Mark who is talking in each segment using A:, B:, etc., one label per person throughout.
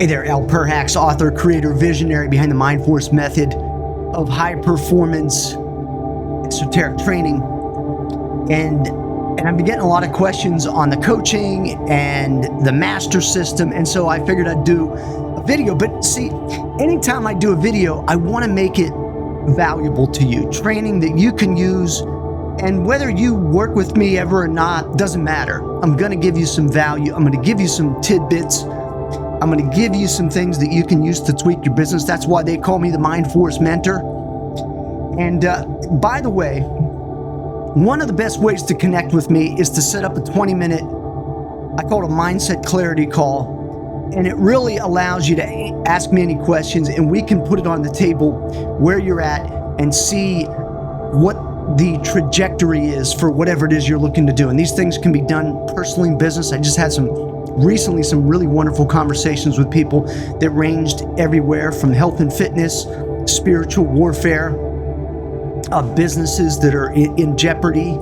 A: Hey there, Al Perhacs, author, creator, visionary behind the Mindforce method of high performance esoteric training. And I've been getting a lot of questions on the coaching and the master system. And so I figured I'd do a video. But see, anytime I do a video, I want to make it valuable to you. Training that you can use. And whether you work with me ever or not, doesn't matter. I'm going to give you some value. I'm going to give you some tidbits. I'm going to give you some things that you can use to tweak your business. That's why they call me the Mindforce Mentor. And by the way, one of the best ways to connect with me is to set up a 20-minute, I call it a mindset clarity call. And it really allows you to ask me any questions, and we can put it on the table where you're at and see what the trajectory is for whatever it is you're looking to do. And these things can be done personally in business. I just had recently some really wonderful conversations with people that ranged everywhere from health and fitness, spiritual warfare, businesses that are in jeopardy,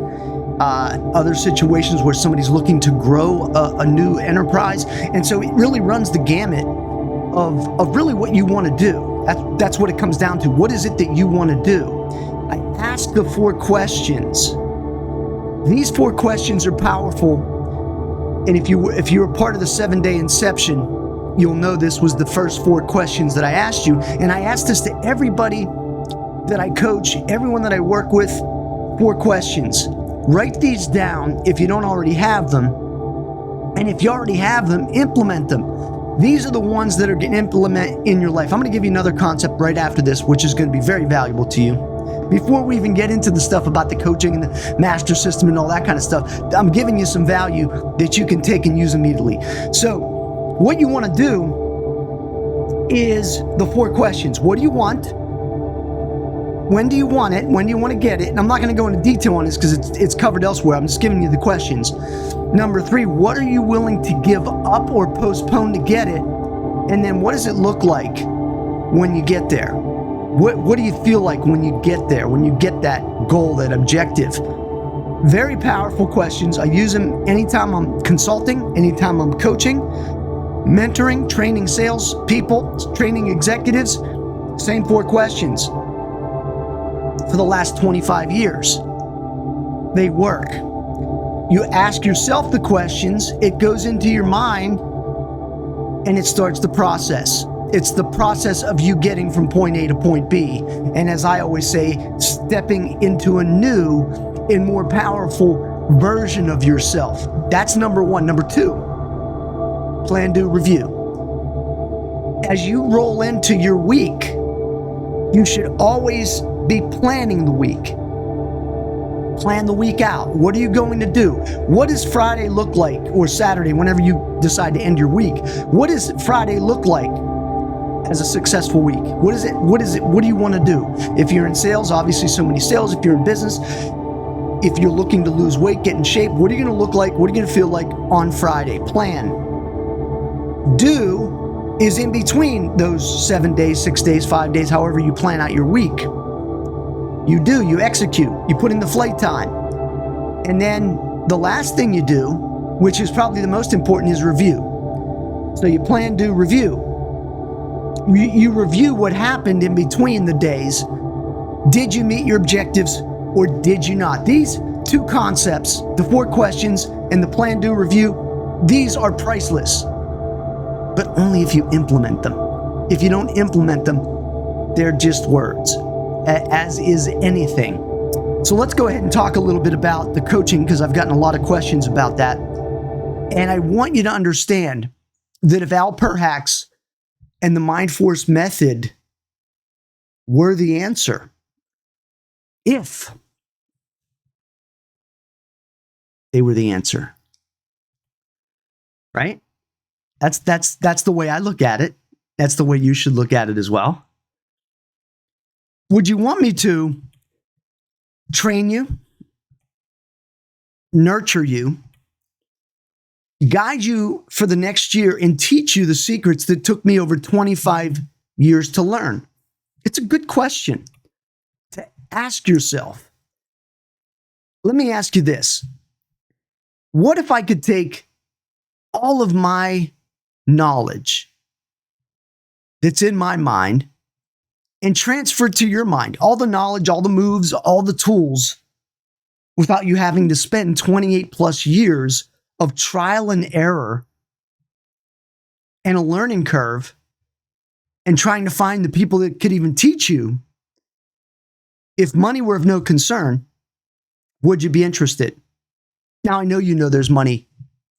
A: other situations where somebody's looking to grow a new enterprise. And so it really runs the gamut of really what you want to do. That's what it comes down to. What is it that you want to do? I ask the 4 questions. These 4 questions are powerful. And if you're a part of the 7-day inception, you'll know this was the first 4 questions that I asked you. And I asked this to everybody that I coach, everyone that I work with, 4 questions. Write these down if you don't already have them. And if you already have them, implement them. These are the ones that are going to implement in your life. I'm going to give you another concept right after this, which is going to be very valuable to you. Before we even get into the stuff about the coaching and the master system and all that kind of stuff, I'm giving you some value that you can take and use immediately. So what you want to do is the 4 questions. What do you want? When do you want it? When do you want to get it? And I'm not going to go into detail on this because it's covered elsewhere. I'm just giving you the questions. Number 3, what are you willing to give up or postpone to get it? And then what does it look like when you get there? What do you feel like when you get there, when you get that goal, that objective? Very powerful questions. I use them anytime I'm consulting, anytime I'm coaching, mentoring, training sales people, training executives. Same 4 questions for the last 25 years. They work. You ask yourself the questions, it goes into your mind, and it starts the process. It's the process of you getting from point A to point B. And as I always say, stepping into a new and more powerful version of yourself. That's number 1. Number 2, plan, do, review. As you roll into your week, you should always be planning the week. Plan the week out. What are you going to do? What does Friday look like, or Saturday, whenever you decide to end your week? What does Friday look like as a successful week? What is it? What do you want to do? If you're in sales, obviously so many sales. If you're in business, if you're looking to lose weight, get in shape, what are you going to look like? What are you going to feel like on Friday? Plan. Do is in between those 7 days, 6 days, 5 days, however you plan out your week. You do, you execute, you put in the flight time. And then the last thing you do, which is probably the most important, is review. So you plan, do, review. You review what happened in between the days. Did you meet your objectives or did you not? These 2 concepts, the 4 questions and the plan, do, review, these are priceless, but only if you implement them. If you don't implement them, they're just words, as is anything. So let's go ahead and talk a little bit about the coaching, because I've gotten a lot of questions about that. And I want you to understand that if Al Perhacs and the Mindforce method were the answer, if they were the answer, right? That's the way I look at it. That's the way you should look at it as well. Would you want me to train you, nurture you, guide you for the next year, and teach you the secrets that took me over 25 years to learn? It's a good question to ask yourself. Let me ask you this. What if I could take all of my knowledge that's in my mind and transfer it to your mind. All the knowledge, all the moves, all the tools, without you having to spend 28 plus years of trial and error and a learning curve and trying to find the people that could even teach you. If money were of no concern, would you be interested? Now, I know there's money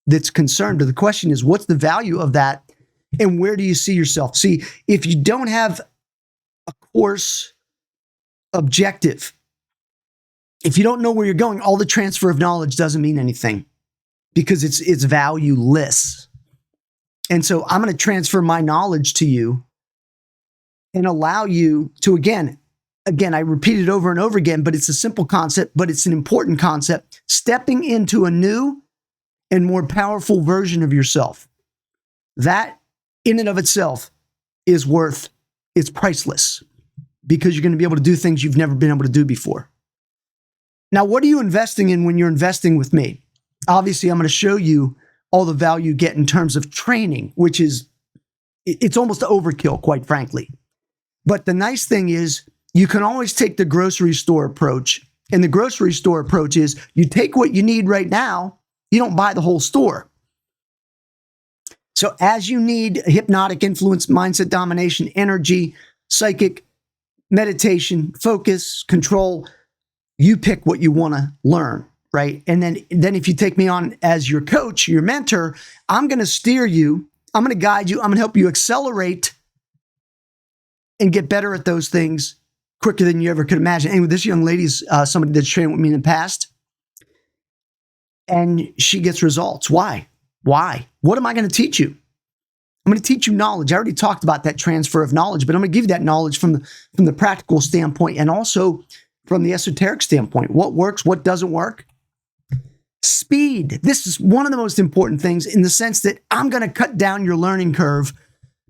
A: that's concerned, but the question is, what's the value of that and where do you see yourself? See, if you don't have a course objective, if you don't know where you're going, all the transfer of knowledge doesn't mean anything because it's valueless. And so I'm going to transfer my knowledge to you and allow you to, again, I repeat it over and over again, but it's a simple concept, but it's an important concept, stepping into a new and more powerful version of yourself. That in and of itself is it's priceless because you're going to be able to do things you've never been able to do before. Now, what are you investing in when you're investing with me? Obviously, I'm going to show you all the value you get in terms of training, which it's almost overkill, quite frankly. But the nice thing is you can always take the grocery store approach. And the grocery store approach is you take what you need right now, you don't buy the whole store. So as you need hypnotic influence, mindset domination, energy, psychic, meditation, focus, control, you pick what you want to learn, right? And then if you take me on as your coach, your mentor, I'm going to steer you, I'm going to guide you, I'm going to help you accelerate and get better at those things quicker than you ever could imagine. Anyway, this young lady's somebody that's trained with me in the past, and she gets results. Why? What am I going to teach you? I'm going to teach you knowledge. I already talked about that transfer of knowledge, but I'm going to give you that knowledge from the practical standpoint and also from the esoteric standpoint. What works, what doesn't work. Speed. This is one of the most important things in the sense that I'm going to cut down your learning curve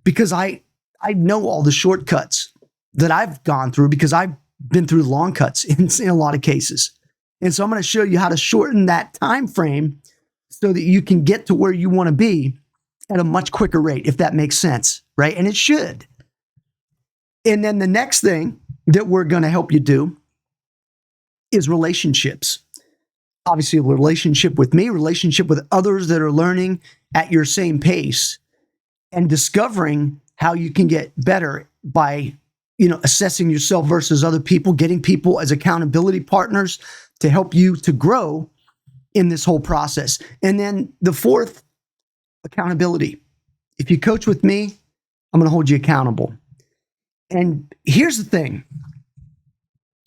A: because I know all the shortcuts that I've gone through because I've been through long cuts in a lot of cases. And so I'm going to show you how to shorten that time frame so that you can get to where you want to be at a much quicker rate, if that makes sense, right? And it should. And then the next thing that we're going to help you do is relationships. Obviously, a relationship with me, relationship with others that are learning at your same pace, and discovering how you can get better by, assessing yourself versus other people, getting people as accountability partners to help you to grow in this whole process. And then the fourth, accountability. If you coach with me, I'm going to hold you accountable. And here's the thing.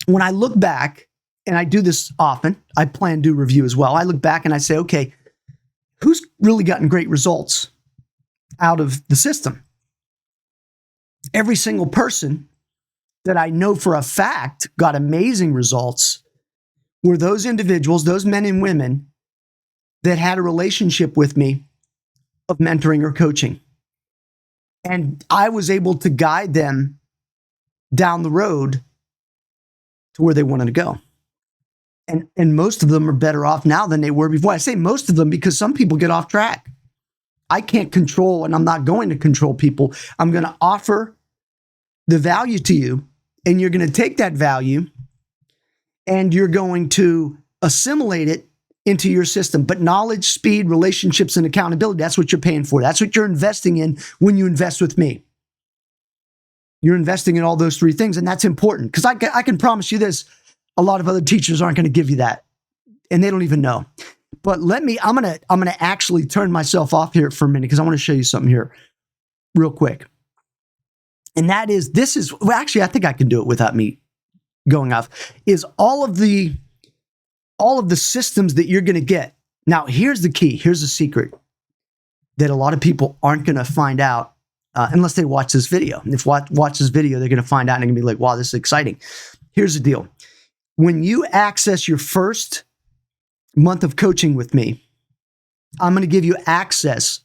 A: When I look back, and I do this often, I plan to do review as well. I look back and I say, okay, who's really gotten great results out of the system? Every single person that I know for a fact got amazing results were those individuals, those men and women that had a relationship with me of mentoring or coaching. And I was able to guide them down the road to where they wanted to go. And most of them are better off now than they were before. I say most of them because some people get off track. I can't control, and I'm not going to control people. I'm going to offer the value to you, and you're going to take that value and you're going to assimilate it into your system. But knowledge, speed, relationships, and accountability, that's what you're paying for. That's what you're investing in when you invest with me. You're investing in all those three things, and that's important because I can promise you this. A lot of other teachers aren't going to give you that, and they don't even know. But I'm gonna actually turn myself off here for a minute because I want to show you something here real quick. And that is, actually, I think I can do it without me going off, is all of the systems that you're going to get. Now, here's the key. Here's the secret that a lot of people aren't going to find out unless they watch this video. And if watch this video, they're going to find out and they're going to be like, wow, this is exciting. Here's the deal. When you access your first month of coaching with me, I'm going to give you access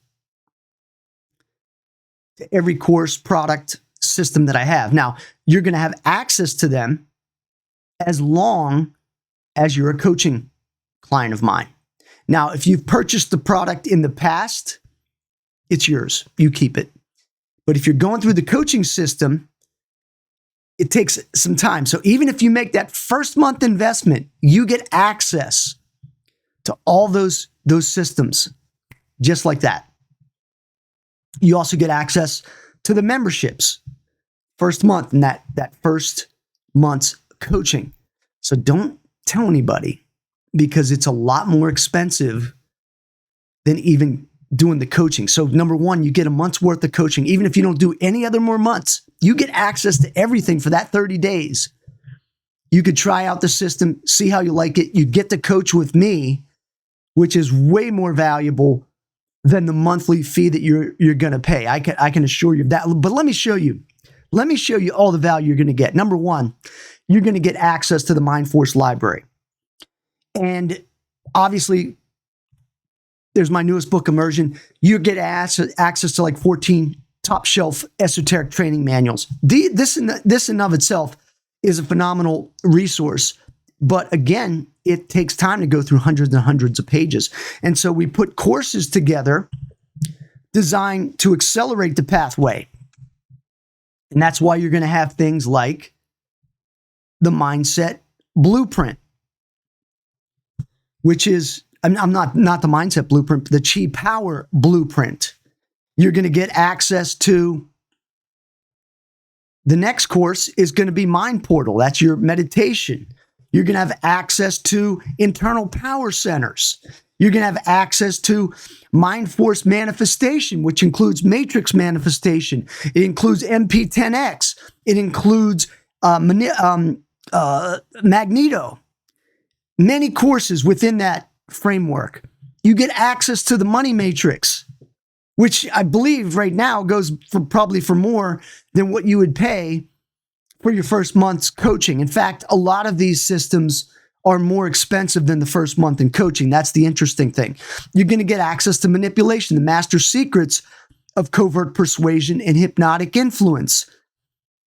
A: to every course, product, system that I have. Now, you're going to have access to them as long as you're a coaching client of mine. Now, if you've purchased the product in the past, it's yours. You keep it. But if you're going through the coaching system, it takes some time. So even if you make that first month investment, you get access to all those systems just like that. You also get access to the memberships first month and that first month's coaching. So don't tell anybody, because it's a lot more expensive than even doing the coaching. So number one, you get a month's worth of coaching. Even if you don't do any other more months, you get access to everything for that 30 days. You could try out the system, see how you like it. You get to coach with me, which is way more valuable than the monthly fee that you're going to pay. I can assure you of that. But let me show you all the value you're going to get. Number one, you're going to get access to the MindForce library. And obviously, there's my newest book, Immersion. You get access to like 14 top shelf esoteric training manuals. This in and of itself is a phenomenal resource. But again, it takes time to go through hundreds and hundreds of pages. And so we put courses together designed to accelerate the pathway. And that's why you're going to have things like the Mindset Blueprint, which is, I'm not the Mindset Blueprint, but the Chi Power Blueprint. You're going to get access to the next course is going to be Mind Portal. That's your meditation. You're going to have access to internal power centers. You're going to have access to MindForce Manifestation, which includes Matrix Manifestation. It includes MP10X. It includes Magneto. Many courses within that framework. You get access to the Money Matrix, which I believe right now goes probably for more than what you would pay for your first month's coaching. In fact, a lot of these systems are more expensive than the first month in coaching. That's the interesting thing. You're going to get access to manipulation, the master secrets of covert persuasion and hypnotic influence.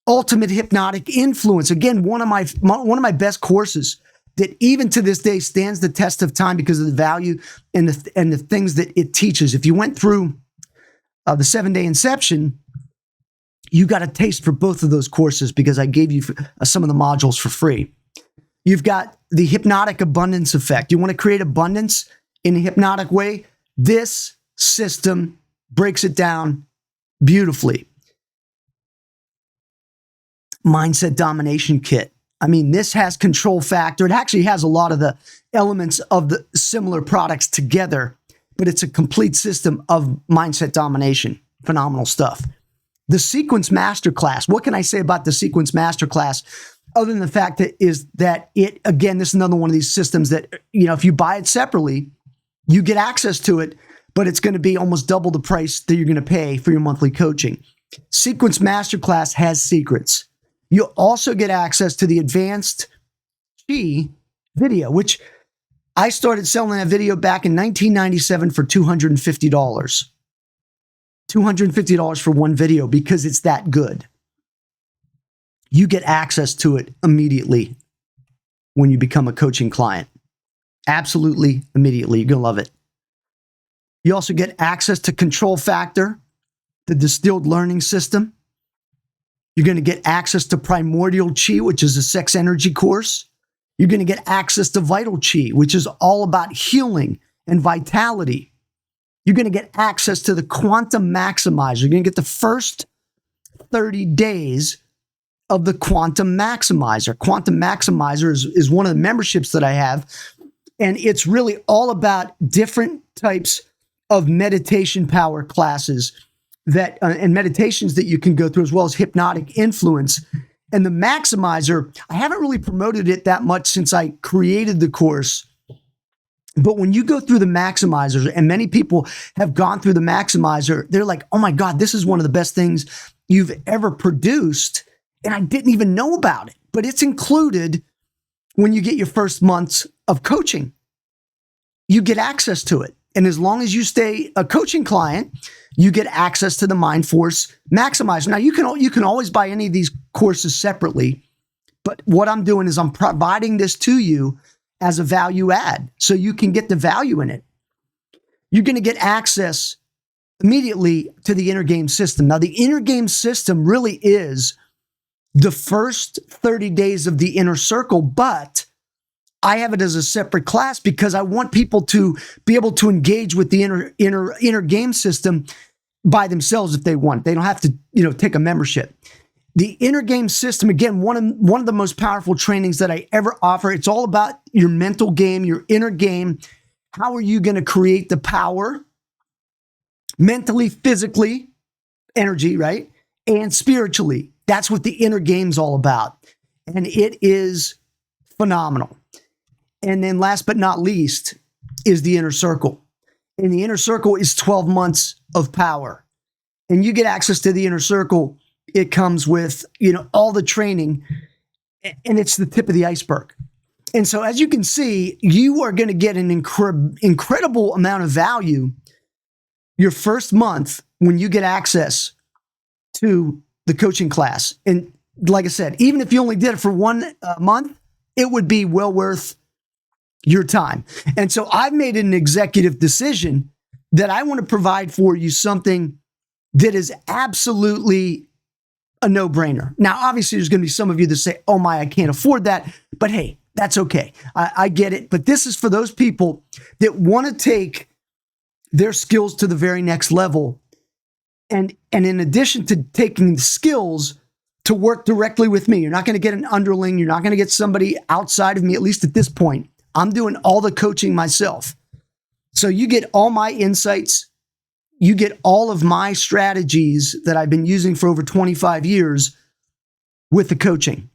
A: Ultimate hypnotic influence. Again, one of my best courses that even to this day stands the test of time because of the value and the things that it teaches. If you went through the 7-day inception, you got a taste for both of those courses because I gave you some of the modules for free. You've got the hypnotic abundance effect. You want to create abundance in a hypnotic way? This system breaks it down beautifully. Mindset Domination Kit. I mean, this has control factor. It actually has a lot of the elements of the similar products together, but it's a complete system of mindset domination. Phenomenal stuff. The Sequence Masterclass. What can I say about the Sequence Masterclass other than the fact that it, again, this is another one of these systems that, if you buy it separately, you get access to it, but it's going to be almost double the price that you're going to pay for your monthly coaching. Sequence Masterclass has secrets. You'll also get access to the Advanced Chi video, which I started selling that video back in 1997 for $250. $250 for one video because it's that good. You get access to it immediately when you become a coaching client. Absolutely immediately. You're going to love it. You also get access to Control Factor, the distilled learning system. You're going to get access to Primordial Chi, which is a sex energy course. You're going to get access to Vital Chi, which is all about healing and vitality. You're going to get access to the Quantum Maximizer. You're going to get the first 30 days of the Quantum Maximizer. Quantum Maximizer is one of the memberships that I have, and it's really all about different types of meditation power classes and meditations that you can go through, as well as hypnotic influence. And the Maximizer, I haven't really promoted it that much since I created the course. But when you go through the Maximizers, and many people have gone through the Maximizer, they're like, oh my God, this is one of the best things you've ever produced. And I didn't even know about it. But it's included when you get your first months of coaching. You get access to it. And as long as you stay a coaching client, you get access to the MindForce Maximizer. Now, you can always buy any of these courses separately. But what I'm doing is I'm providing this to you as a value add, so you can get the value in it. You're going to get access immediately to the inner game system. Now, the inner game system really is the first 30 days of the inner circle, but I have it as a separate class because I want people to be able to engage with the inner game system by themselves if they want. They don't have to, take a membership. The inner game system, again, one of the most powerful trainings that I ever offer. It's all about your mental game, your inner game. How are you going to create the power mentally, physically, energy, right? And spiritually. That's what the inner game's all about. And it is phenomenal. And then last but not least is the inner circle. And the inner circle is 12 months of power. And you get access to the inner circle. It comes with, all the training, and it's the tip of the iceberg. And so as you can see, you are going to get an incredible amount of value your first month when you get access to the coaching class. And like I said, even if you only did it for 1 month, it would be well worth your time. And so I've made an executive decision that I want to provide for you something that is absolutely a no-brainer. Now, obviously, there's going to be some of you that say, oh my, I can't afford that. But hey, that's okay. I get it. But this is for those people that want to take their skills to the very next level. And in addition to taking the skills to work directly with me, you're not going to get an underling. You're not going to get somebody outside of me, at least at this point. I'm doing all the coaching myself. So you get all my insights. You get all of my strategies that I've been using for over 25 years with the coaching.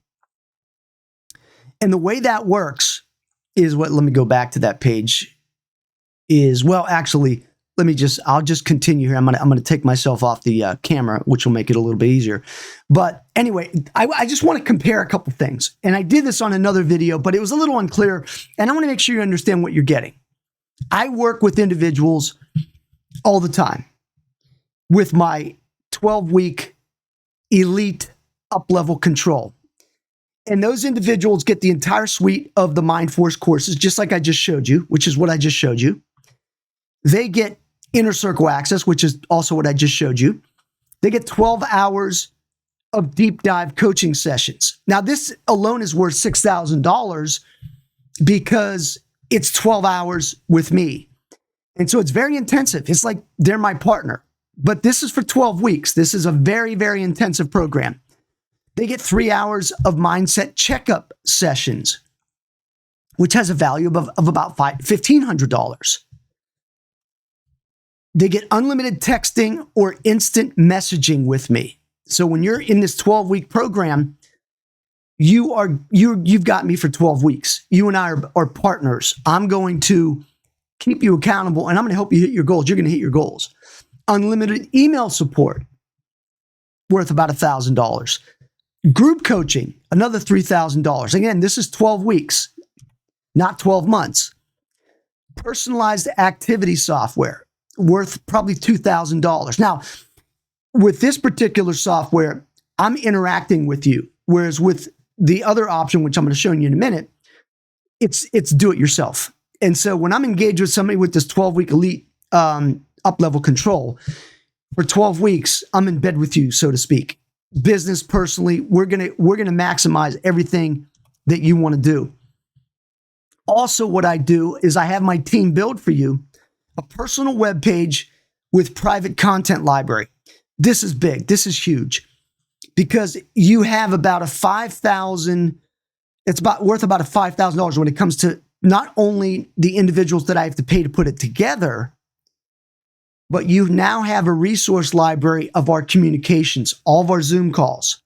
A: And the way that works is let me go back to that page, I'll just continue here. I'm going to take myself off the camera, which will make it a little bit easier. But anyway, I just want to compare a couple things. And I did this on another video, but it was a little unclear. And I want to make sure you understand what you're getting. I work with individuals all the time with my 12-week elite up-level control. And those individuals get the entire suite of the Mind Force courses, just like I just showed you, which is what I just showed you. They get inner circle access, which is also what I just showed you. They get 12 hours of deep dive coaching sessions. Now, this alone is worth $6,000 because it's 12 hours with me. And so it's very intensive. It's like they're my partner. But this is for 12 weeks. This is a very, very intensive program. They get 3 hours of mindset checkup sessions, which has a value of about $1,500. They get unlimited texting or instant messaging with me. So when you're in this 12-week program, you've got me for 12 weeks. You and I are partners. I'm going to keep you accountable, and I'm going to help you hit your goals. You're going to hit your goals. Unlimited email support, worth about $1,000. Group coaching, another $3,000. Again, this is 12 weeks, not 12 months. Personalized activity software, worth probably $2,000. Now, with this particular software, I'm interacting with you, whereas with the other option, which I'm going to show you in a minute, it's do it yourself. And so when I'm engaged with somebody with this 12-week elite up-level control, for 12 weeks, I'm in bed with you, so to speak. Business, personally, we're gonna maximize everything that you want to do. Also, what I do is I have my team build for you a personal web page with private content library. This is big. This is huge because you have about it's worth about $5,000 when it comes to not only the individuals that I have to pay to put it together, but you now have a resource library of our communications, all of our Zoom calls.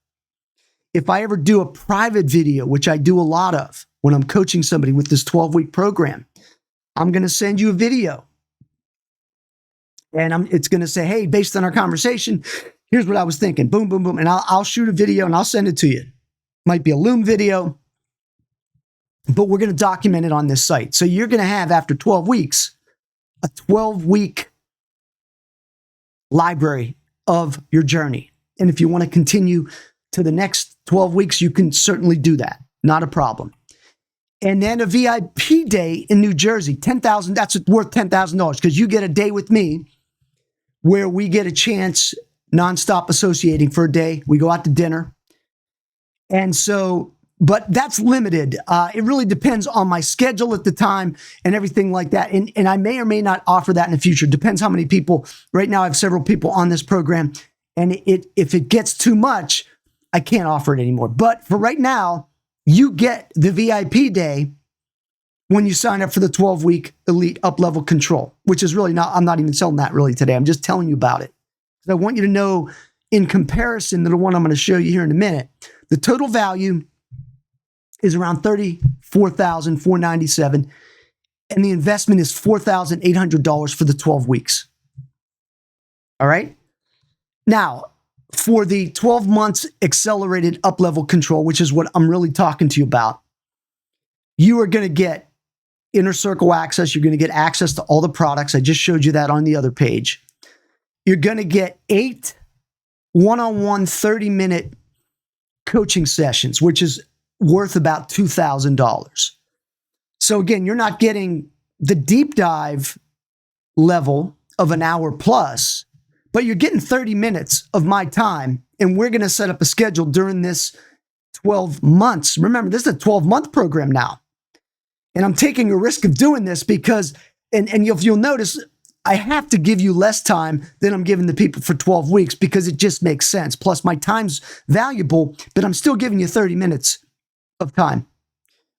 A: If I ever do a private video, which I do a lot of when I'm coaching somebody with this 12-week program, I'm going to send you a video. And it's going to say, hey, based on our conversation, here's what I was thinking. Boom, boom, boom. And I'll shoot a video and I'll send it to you. Might be a Loom video, but we're going to document it on this site. So you're going to have, after 12 weeks, a 12-week library of your journey. And if you want to continue to the next 12 weeks, you can certainly do that. Not a problem. And then a VIP day in New Jersey, $10,000. That's worth $10,000 because you get a day with me where we get a chance nonstop associating for a day. We go out to dinner. And so, but that's limited. It really depends on my schedule at the time and everything like that. And I may or may not offer that in the future. Depends how many people. Right now, I have several people on this program. And if it gets too much, I can't offer it anymore. But for right now, you get the VIP day when you sign up for the 12-week Elite Up-Level Control, which is really not, I'm not even selling that really today. I'm just telling you about it. I want you to know in comparison to the one I'm going to show you here in a minute, the total value is around $34,497, and the investment is $4,800 for the 12 weeks. All right? Now, for the 12 months accelerated up-level control, which is what I'm really talking to you about, you are going to get inner circle access. You're going to get access to all the products. I just showed you that on the other page. You're going to get 8 one-on-one 30-minute coaching sessions, which is worth about $2,000. So again, you're not getting the deep dive level of an hour plus, but you're getting 30 minutes of my time, and we're going to set up a schedule during this 12 months. Remember, this is a 12-month program now. And I'm taking a risk of doing this because, and you'll notice, I have to give you less time than I'm giving the people for 12 weeks because it just makes sense. Plus, my time's valuable, but I'm still giving you 30 minutes of time.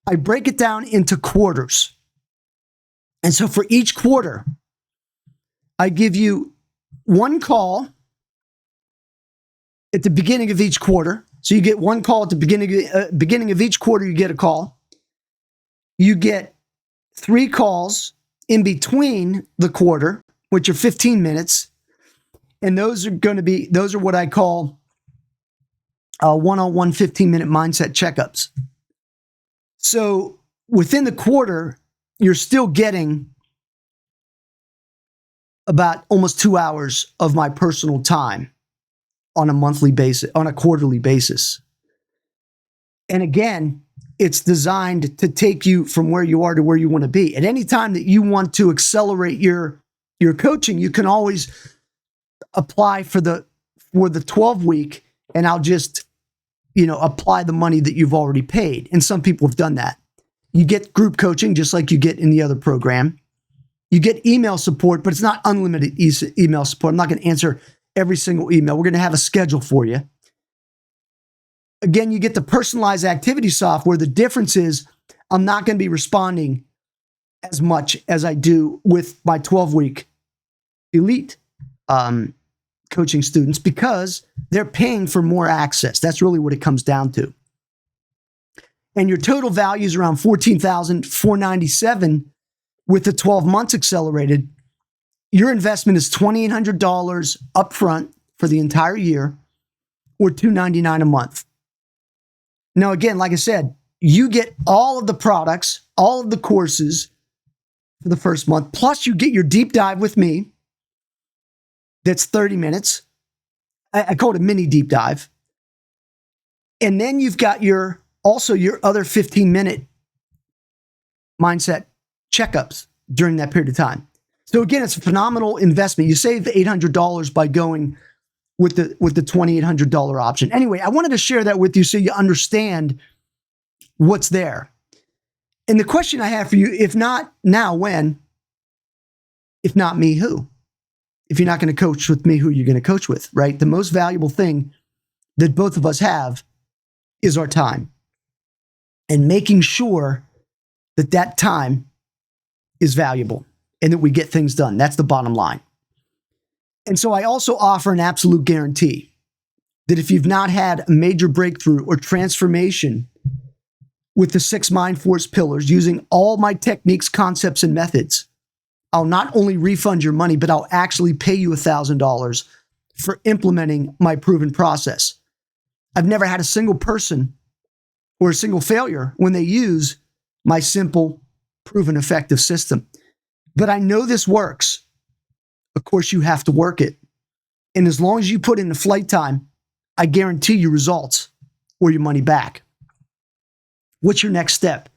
A: I break it down into quarters. And so for each quarter, I give you one call at the beginning of each quarter. So you get one call at the beginning of each quarter, you get a call. You get 3 calls in between the quarter, which are 15 minutes. And those are what I call one-on-one 15-minute mindset checkups. So within the quarter, you're still getting about almost 2 hours of my personal time on a monthly basis, on a quarterly basis. And again, it's designed to take you from where you are to where you want to be. At any time that you want to accelerate your coaching, you can always apply for the 12-week, and I'll just, apply the money that you've already paid. And some people have done that. You get group coaching just like you get in the other program. You get email support, but it's not unlimited email support. I'm not going to answer every single email. We're going to have a schedule for you. Again, you get the personalized activity software. The difference is I'm not going to be responding as much as I do with my 12-week elite coaching students because they're paying for more access. That's really what it comes down to. And your total value is around $14,497 with the 12 months accelerated. Your investment is $2,800 upfront for the entire year or $299 a month. Now, again, like I said, you get all of the products, all of the courses for the first month, plus you get your deep dive with me. That's 30 minutes. I call it a mini deep dive. And then you've got your other 15-minute mindset checkups during that period of time. So again, it's a phenomenal investment. You save $800 by going with the $2,800 option. Anyway, I wanted to share that with you so you understand what's there. And the question I have for you, if not now, when? If not me, who? If you're not going to coach with me, who are you going to coach with, right? The most valuable thing that both of us have is our time. And making sure that that time is valuable and that we get things done. That's the bottom line. And so I also offer an absolute guarantee that if you've not had a major breakthrough or transformation with the 6 Mind Force pillars using all my techniques, concepts, and methods, I'll not only refund your money, but I'll actually pay you $1,000 for implementing my proven process. I've never had a single person or a single failure when they use my simple, proven, effective system. But I know this works. Of course, you have to work it. And as long as you put in the flight time, I guarantee you results or your money back. What's your next step?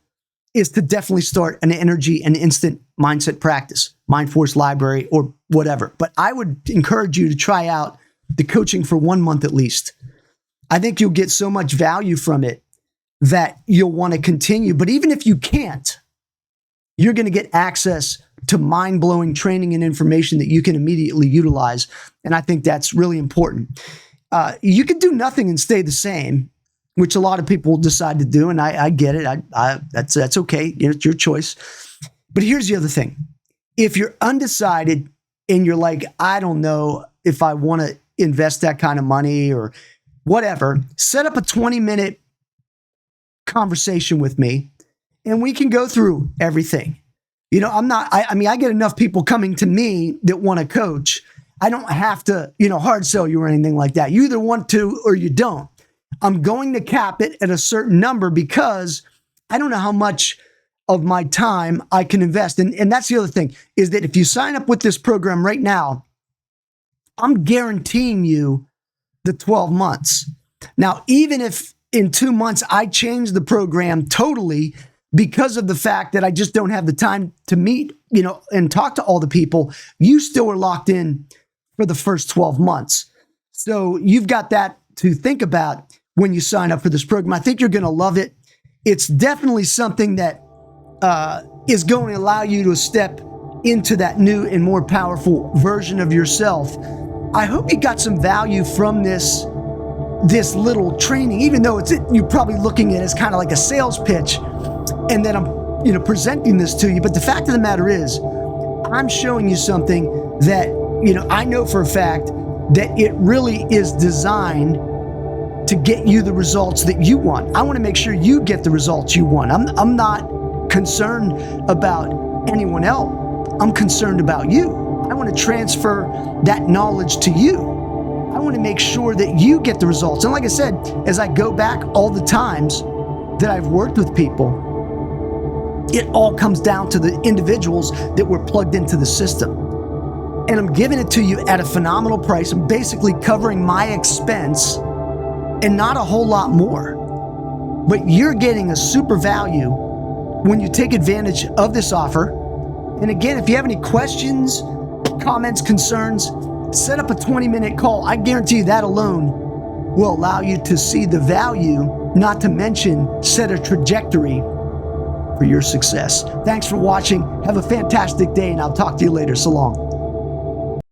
A: Is to definitely start an energy and instant mindset practice. Mindforce Library or whatever. But I would encourage you to try out the coaching for 1 month at least. I think you'll get so much value from it that you'll want to continue. But even if you can't, you're going to get access to mind-blowing training and information that you can immediately utilize. And I think that's really important. You can do nothing and stay the same, which a lot of people decide to do. And I get it. That's okay. It's your choice. But here's the other thing. If you're undecided and you're like, I don't know if I want to invest that kind of money or whatever, set up a 20-minute conversation with me and we can go through everything. You know, I get enough people coming to me that want to coach. I don't have to, hard sell you or anything like that. You either want to or you don't. I'm going to cap it at a certain number because I don't know how much of my time I can invest. And that's the other thing, is that if you sign up with this program right now, I'm guaranteeing you the 12 months. Now, even if in 2 months I change the program totally because of the fact that I just don't have the time to meet, and talk to all the people, you still are locked in for the first 12 months. So you've got that to think about when you sign up for this program. I think you're going to love it. It's definitely something that is going to allow you to step into that new and more powerful version of yourself. I hope you got some value from this little training, even though you're probably looking at it as kind of like a sales pitch, and then I'm presenting this to you. But the fact of the matter is, I'm showing you something that I know for a fact that it really is designed to get you the results that you want. I want to make sure you get the results you want. I'm not concerned about anyone else. I'm concerned about you. I want to transfer that knowledge to you. I want to make sure that you get the results. And like I said, as I go back all the times that I've worked with people, it all comes down to the individuals that were plugged into the system. And I'm giving it to you at a phenomenal price. I'm basically covering my expense and not a whole lot more. But you're getting a super value when you take advantage of this offer. And again, if you have any questions, comments, concerns, set up a 20-minute call. I guarantee you that alone will allow you to see the value, not to mention set a trajectory for your success. Thanks for watching. Have a fantastic day, and I'll talk to you later. So long.